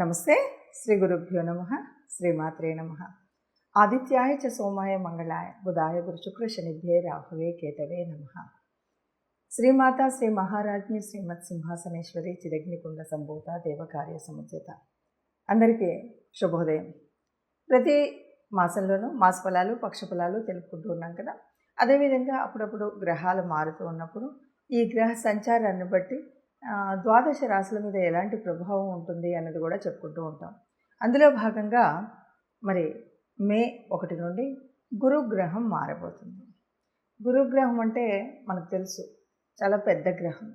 నమస్తే. శ్రీ గురుభ్యో నమః. శ్రీమాత్రే నమః. ఆదిత్యాయ చ సోమాయ మంగళాయ బుధాయ గురు శుక్ర శనిభ్యే రాహువే కేతవే నమః. శ్రీమాత శ్రీ మహారాజ్ఞి శ్రీమత్ సింహాసనేశ్వరి చిదగ్నికుండ సంభూత దేవకార్య సముచిత. అందరికీ శుభోదయం. ప్రతి మాసంలోనూ మాస ఫలాలు పక్ష ఫలాలు తెలుపుకుంటూ ఉన్నాం కదా. అదేవిధంగా అప్పుడప్పుడు గ్రహాలు మారుతూ ఉన్నప్పుడు ఈ గ్రహ సంచారాన్ని బట్టి ద్వాదశ రాశుల మీద ఎలాంటి ప్రభావం ఉంటుంది అన్నది కూడా చెప్పుకుంటూ ఉంటాం. అందులో భాగంగా మరి మే 1 నుండి గురుగ్రహం మారబోతుంది. గురుగ్రహం అంటే మనకు తెలుసు చాలా పెద్ద గ్రహం.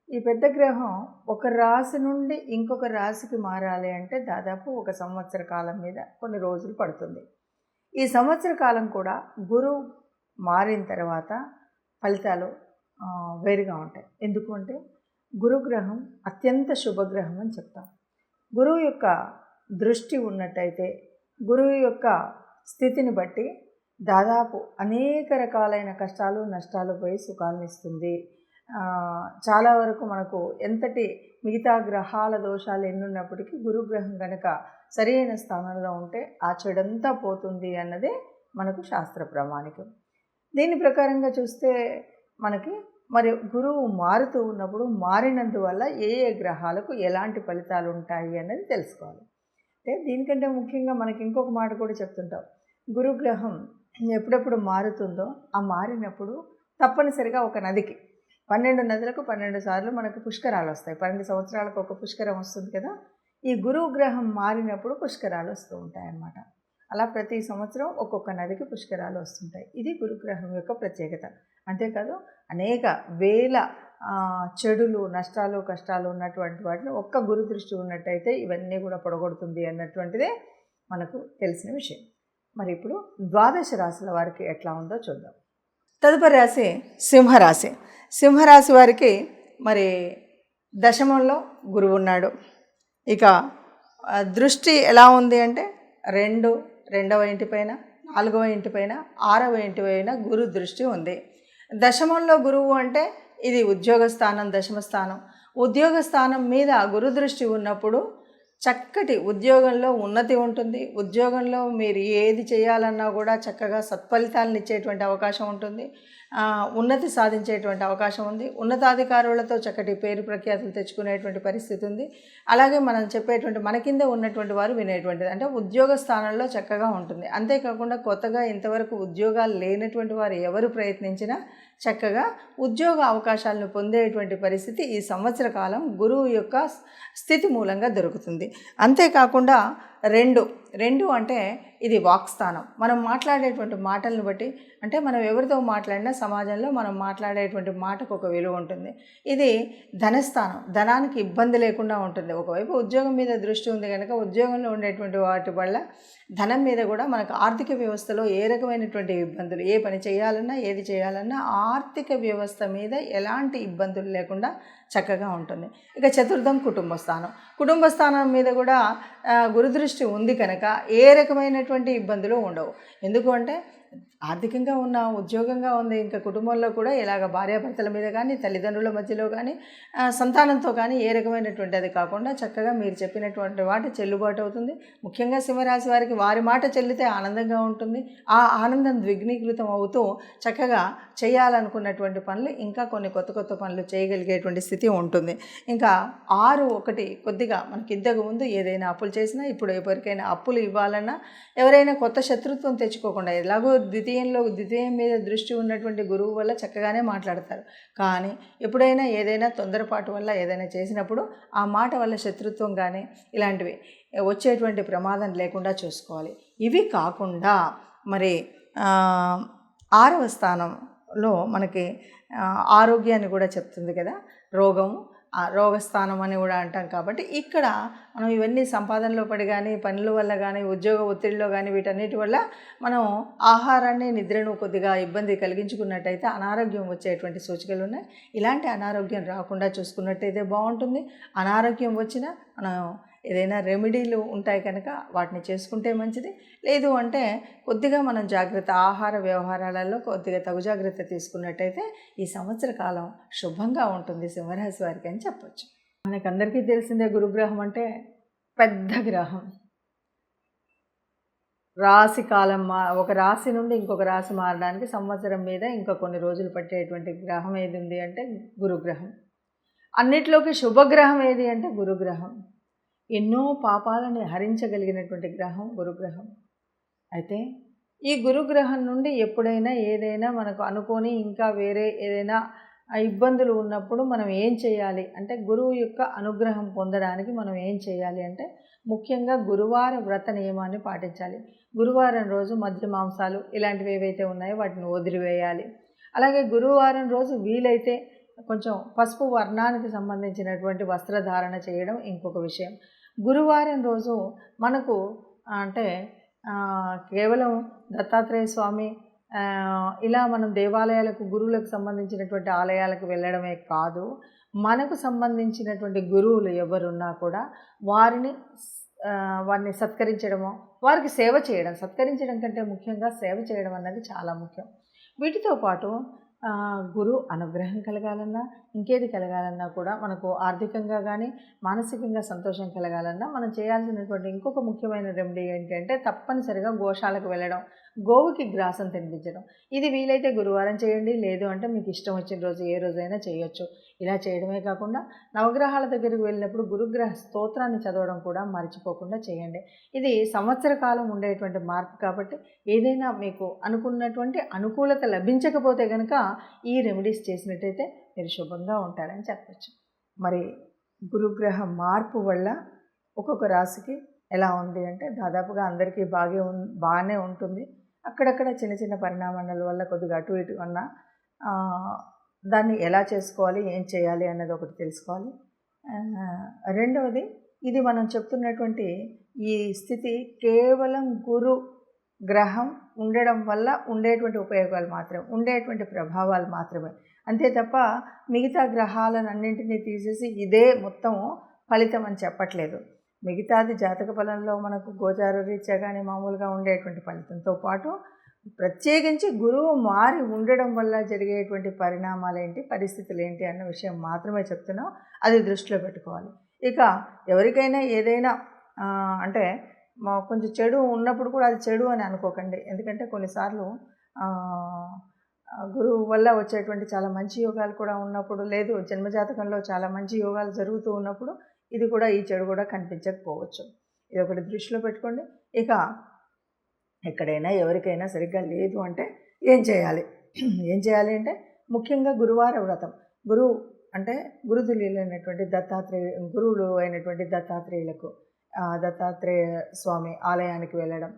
ఈ పెద్ద గ్రహం ఒక రాశి నుండి ఇంకొక రాశికి మారాలి అంటే దాదాపు 1 సంవత్సర కాలం మీద కొన్ని రోజులు పడుతుంది. ఈ సంవత్సర కాలం కూడా గురువు మారిన తర్వాత ఫలితాలు వేరుగా ఉంటాయి. ఎందుకు అంటే గురుగ్రహం అత్యంత శుభగ్రహం అని చెప్తాం. గురువు యొక్క దృష్టి ఉన్నట్టయితే గురువు యొక్క స్థితిని బట్టి దాదాపు అనేక రకాలైన కష్టాలు నష్టాలు పోయి సుఖాలను ఇస్తుంది. చాలా వరకు మనకు ఎంతటి మిగతా గ్రహాల దోషాలు ఎన్నున్నప్పటికీ గురుగ్రహం కనుక సరైన స్థానంలో ఉంటే ఆ చెడంతా పోతుంది అన్నదే మనకు శాస్త్ర ప్రామాణికం. దీని ప్రకారంగా చూస్తే మనకి మరి గురువు మారుతూ ఉన్నప్పుడు మారినందువల్ల ఏ ఏ గ్రహాలకు ఎలాంటి ఫలితాలు ఉంటాయి అన్నది తెలుసుకోవాలి. అంటే దీనికంటే ముఖ్యంగా మనకి ఇంకొక మాట కూడా చెప్తుంటాం. గురుగ్రహం ఎప్పుడెప్పుడు మారుతుందో ఆ మారినప్పుడు తప్పనిసరిగా ఒక నదికి 12 నదులకు 12 సార్లు మనకు పుష్కరాలు వస్తాయి. 12 సంవత్సరాలకు ఒక పుష్కరం వస్తుంది కదా. ఈ గురువు గ్రహం మారినప్పుడు పుష్కరాలు వస్తూ ఉంటాయి అన్నమాట. అలా ప్రతి సంవత్సరం ఒక్కొక్క నదికి పుష్కరాలు వస్తుంటాయి. ఇది గురుగ్రహం యొక్క ప్రత్యేకత. అంతేకాదు అనేక వేల చెడులు నష్టాలు కష్టాలు ఉన్నటువంటి వాటిని ఒక్క గురు దృష్టి ఉన్నట్టయితే ఇవన్నీ కూడా పొడగొడుతుంది అన్నటువంటిదే మనకు తెలిసిన విషయం. మరి ఇప్పుడు ద్వాదశ రాశుల వారికి ఎట్లా ఉందో చూద్దాం. తదుపరి రాశి సింహరాశి. సింహరాశి వారికి మరి దశమంలో గురువు ఉన్నాడు. ఇక దృష్టి ఎలా ఉంది అంటే 2వ ఇంటిపైన 4వ ఇంటిపైన 6వ ఇంటిపైన గురు దృష్టి ఉంది. దశమంలో గురువు అంటే ఇది ఉద్యోగ స్థానం, దశమ స్థానం. ఉద్యోగ స్థానం మీద గురు దృష్టి ఉన్నప్పుడు చక్కటి ఉద్యోగంలో ఉన్నతి ఉంటుంది. ఉద్యోగంలో మీరు ఏది చేయాలన్నా కూడా చక్కగా సత్ఫలితాలను ఇచ్చేటువంటి అవకాశం ఉంటుంది. ఉన్నతి సాధించేటువంటి అవకాశం ఉంది. ఉన్నతాధికారులతో చక్కటి పేరు ప్రఖ్యాతులు తెచ్చుకునేటువంటి పరిస్థితి ఉంది. అలాగే మనం చెప్పేటువంటి మన కింద ఉన్నటువంటి వారు వినేటువంటిది అంటే ఉద్యోగ స్థానంలో చక్కగా ఉంటుంది. అంతేకాకుండా కొత్తగా ఇంతవరకు ఉద్యోగాలు లేనటువంటి వారు ఎవరు ప్రయత్నించినా చక్కగా ఉద్యోగ అవకాశాలను పొందేటువంటి పరిస్థితి ఈ సంవత్సర కాలం గురువు యొక్క స్థితి మూలంగా దొరుకుతుంది. అంతేకాకుండా 2 అంటే ఇది వాక్స్థానం. మనం మాట్లాడేటువంటి మాటలను బట్టి అంటే మనం ఎవరితో మాట్లాడినా సమాజంలో మనం మాట్లాడేటువంటి మాటకు ఒక విలువ ఉంటుంది. ఇది ధనస్థానం, ధనానికి ఇబ్బంది లేకుండా ఉంటుంది. ఒకవైపు ఉద్యోగం మీద దృష్టి ఉంది కనుక ఉద్యోగంలో ఉండేటువంటి వాటి వల్ల ధనం మీద కూడా మనకు ఆర్థిక వ్యవస్థలో ఏ రకమైనటువంటి ఇబ్బందులు ఏ పని చేయాలన్నా ఏది చేయాలన్నా ఆర్థిక వ్యవస్థ మీద ఎలాంటి ఇబ్బందులు లేకుండా చక్కగా ఉంటుంది. ఇక చతుర్థం కుటుంబ స్థానం మీద కూడా గురుదృష్టి ఉంది కనుక ఏ రకమైనటువంటి ఇబ్బందులు ఉండవు. ఎందుకు అంటే ఆర్థికంగా ఉన్న ఉద్యోగంగా ఉంది. ఇంకా కుటుంబంలో కూడా ఇలాగ భార్యాభర్తల మీద కానీ తల్లిదండ్రుల మధ్యలో కానీ సంతానంతో కానీ ఏ రకమైనటువంటి అది కాకుండా చక్కగా మీరు చెప్పినటువంటి మాట చెల్లుబాటు అవుతుంది. ముఖ్యంగా సింహరాశి వారికి వారి మాట చెల్లితే ఆనందంగా ఉంటుంది. ఆ ఆనందం ద్విగ్నీకృతం అవుతూ చక్కగా చేయాలనుకున్నటువంటి పనులు ఇంకా కొన్ని కొత్త పనులు చేయగలిగేటువంటి స్థితి ఉంటుంది. ఇంకా 6-1 కొద్దిగా మనకి ఇంతకు ముందు ఏదైనా అప్పులు చేసినా ఇప్పుడు ఎవరికైనా అప్పులు ఇవ్వాలన్నా ఎవరైనా కొత్త శత్రుత్వం తెచ్చుకోకుండా ఎలాగో ద్వితీయం మీద దృష్టి ఉన్నటువంటి గురువు వల్ల చక్కగానే మాట్లాడతారు. కానీ ఎప్పుడైనా ఏదైనా తొందరపాటు వల్ల ఏదైనా చేసినప్పుడు ఆ మాట వల్ల శత్రుత్వం కానీ ఇలాంటివి వచ్చేటువంటి ప్రమాదం లేకుండా చూసుకోవాలి. ఇవి కాకుండా మరి 6వ స్థానంలో మనకి ఆరోగ్యాన్ని కూడా చెప్తుంది కదా. రోగస్థానం అని కూడా అంటాం. కాబట్టి ఇక్కడ మనం ఇవన్నీ సంపాదనలో పడి కానీ పనుల వల్ల కానీ ఉద్యోగ ఒత్తిడిలో కానీ వీటన్నిటి వల్ల మనం ఆహారాన్ని నిద్రను కొద్దిగా ఇబ్బంది కలిగించుకున్నట్టయితే అనారోగ్యం వచ్చేటువంటి సూచికలు ఉన్నాయి. ఇలాంటి అనారోగ్యం రాకుండా చూసుకున్నట్టయితే బాగుంటుంది. అనారోగ్యం వచ్చినా మనం ఏదైనా రెమెడీలు ఉంటాయి కనుక వాటిని చేసుకుంటే మంచిది. లేదు అంటే కొద్దిగా మనం జాగ్రత్త ఆహార వ్యవహారాలలో కొద్దిగా తగు జాగ్రత్త తీసుకున్నట్టయితే ఈ సంవత్సర కాలం శుభంగా ఉంటుంది సింహరాశి వారికి అని చెప్పొచ్చు. మనకందరికీ తెలిసిందే గురుగ్రహం అంటే పెద్ద గ్రహం. రాశి కాలం ఒక రాశి నుండి ఇంకొక రాశి మారడానికి సంవత్సరం మీద ఇంకా కొన్ని రోజులు పట్టేటువంటి గ్రహం ఏది ఉంది అంటే గురుగ్రహం. అన్నిట్లోకి శుభగ్రహం ఏది అంటే గురుగ్రహం. ఎన్నో పాపాలని హరించగలిగినటువంటి గ్రహం గురుగ్రహం. అయితే ఈ గురుగ్రహం నుండి ఎప్పుడైనా ఏదైనా మనకు అనుకోని ఇంకా వేరే ఏదైనా ఇబ్బందులు ఉన్నప్పుడు మనం ఏం చేయాలి అంటే, గురువు యొక్క అనుగ్రహం పొందడానికి మనం ఏం చేయాలి అంటే, ముఖ్యంగా గురువార వ్రత నియమాన్ని పాటించాలి. గురువారం రోజు మద్య మాంసాలు ఇలాంటివి ఏవైతే ఉన్నాయో వాటిని వదిలివేయాలి. అలాగే గురువారం రోజు వీలైతే కొంచెం పసుపు వర్ణానికి సంబంధించినటువంటి వస్త్రధారణ చేయడం ఇంకొక విషయం. గురువారం రోజు మనకు అంటే కేవలం దత్తాత్రేయ స్వామి ఇలా మనం దేవాలయాలకు గురువులకు సంబంధించినటువంటి ఆలయాలకు వెళ్ళడమే కాదు, మనకు సంబంధించినటువంటి గురువులు ఎవరున్నా కూడా వారిని సత్కరించడము, వారికి సేవ చేయడం, సత్కరించడం కంటే ముఖ్యంగా సేవ చేయడం అన్నది చాలా ముఖ్యం. వీటితో పాటు గురు అనుగ్రహం కలగాలన్నా, ఇంకేది కలగాలన్నా కూడా మనకు ఆర్థికంగా కానీ మానసికంగా సంతోషం కలగాలన్నా మనం చేయాల్సినటువంటి ఇంకొక ముఖ్యమైన రెమెడీ ఏంటంటే, తప్పనిసరిగా గోశాలకు వెళ్ళడం, గోవుకి గ్రాసం తినిపించడం. ఇది వీలైతే గురువారం చేయండి, లేదు అంటే మీకు ఇష్టం వచ్చిన రోజు ఏ రోజైనా చేయొచ్చు. ఇలా చేయడమే కాకుండా నవగ్రహాల దగ్గరికి వెళ్ళినప్పుడు గురుగ్రహ స్తోత్రాన్ని చదవడం కూడా మర్చిపోకుండా చేయండి. ఇది సంవత్సర కాలం ఉండేటువంటి మార్పు కాబట్టి ఏదైనా మీకు అనుకున్నటువంటి అనుకూలత లభించకపోతే కనుక ఈ రెమెడీస్ చేసినట్టయితే మీరు శుభంగా ఉంటారని చెప్పచ్చు. మరి గురుగ్రహ మార్పు వల్ల ఒక్కొక్క రాశికి ఎలా ఉంది అంటే, దాదాపుగా అందరికీ బాగానే ఉంటుంది. అక్కడక్కడ చిన్న చిన్న పరిణామాల వల్ల కొద్దిగా అటు ఇటు అన్నా దాన్ని ఎలా చేసుకోవాలి, ఏం చేయాలి అన్నది ఒకటి తెలుసుకోవాలి. రెండవది, ఇది మనం చెప్తున్నటువంటి ఈ స్థితి కేవలం గురు గ్రహం ఉండడం వల్ల ఉండేటువంటి ఉపయోగాలు మాత్రమే, ఉండేటువంటి ప్రభావాలు మాత్రమే. అంతే తప్ప మిగతా గ్రహాలన్నింటినీ తీసేసి ఇదే మొత్తం ఫలితం అని చెప్పట్లేదు. మిగతాది జాతక ఫలంలో మనకు గోచార రీత్యా కానీ మామూలుగా ఉండేటువంటి ఫలితంతో పాటు ప్రత్యేకించి గురువు మారి ఉండడం వల్ల జరిగేటువంటి పరిణామాలు ఏంటి, పరిస్థితులు ఏంటి అన్న విషయం మాత్రమే చెప్తున్నాం. అది దృష్టిలో పెట్టుకోవాలి. ఇక ఎవరికైనా ఏదైనా అంటే కొంచెం చెడు ఉన్నప్పుడు కూడా అది చెడు అని అనుకోకండి. ఎందుకంటే కొన్నిసార్లు గురువు వల్ల వచ్చేటువంటి చాలా మంచి యోగాలు కూడా ఉన్నప్పుడు, లేదు జన్మజాతకంలో చాలా మంచి యోగాలు జరుగుతూ ఉన్నప్పుడు ఇది కూడా, ఈ చెడు కూడా కనిపించకపోవచ్చు. ఇది ఒకటి దృష్టిలో పెట్టుకోండి. ఇక ఎక్కడైనా ఎవరికైనా సరిగ్గా లేదు అంటే ఏం చేయాలి అంటే, ముఖ్యంగా గురువార వ్రతం. గురువు అంటే గురుతుల్యులు అయినటువంటి గురువులు అయినటువంటి దత్తాత్రేయులకు దత్తాత్రేయ స్వామి ఆలయానికి వెళ్ళడం,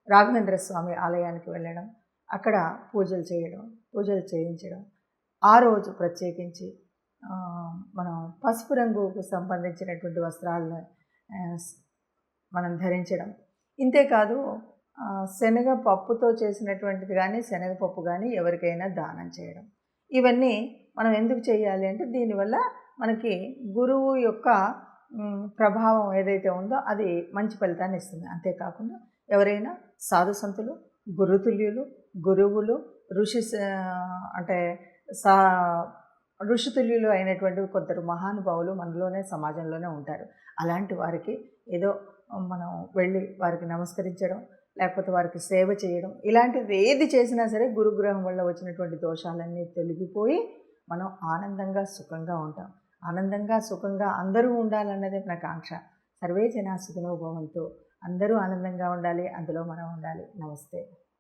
రాఘవేంద్ర స్వామి ఆలయానికి వెళ్ళడం, అక్కడ పూజలు చేయించడం. ఆ రోజు ప్రత్యేకించి మనం పసుపు రంగుకు సంబంధించినటువంటి వస్త్రాలను మనం ధరించడం. ఇంతేకాదు శనగపప్పుతో చేసినటువంటిది కానీ, శనగపప్పు కానీ ఎవరికైనా దానం చేయడం. ఇవన్నీ మనం ఎందుకు చేయాలి అంటే, దీనివల్ల మనకి గురువు యొక్క ప్రభావం ఏదైతే ఉందో అది మంచి ఫలితాన్ని ఇస్తుంది. అంతేకాకుండా ఎవరైనా సాధు సంతులు, గురుతుల్యులు, గురువులు, ఋషితుల్యులు అయినటువంటి కొందరు మహానుభావులు మనలోనే సమాజంలోనే ఉంటారు. అలాంటి వారికి ఏదో మనం వెళ్ళి వారికి నమస్కరించడం, లేకపోతే వారికి సేవ చేయడం, ఇలాంటిది ఏది చేసినా సరే గురుగ్రహం వల్ల వచ్చినటువంటి దోషాలన్నీ తొలగిపోయి మనం ఆనందంగా సుఖంగా ఉంటాం. ఆనందంగా సుఖంగా అందరూ ఉండాలన్నదే మన కాంక్ష. సర్వే జనా సుఖినో భవంతు. అందరూ ఆనందంగా ఉండాలి, అందులో మనం ఉండాలి. నమస్తే.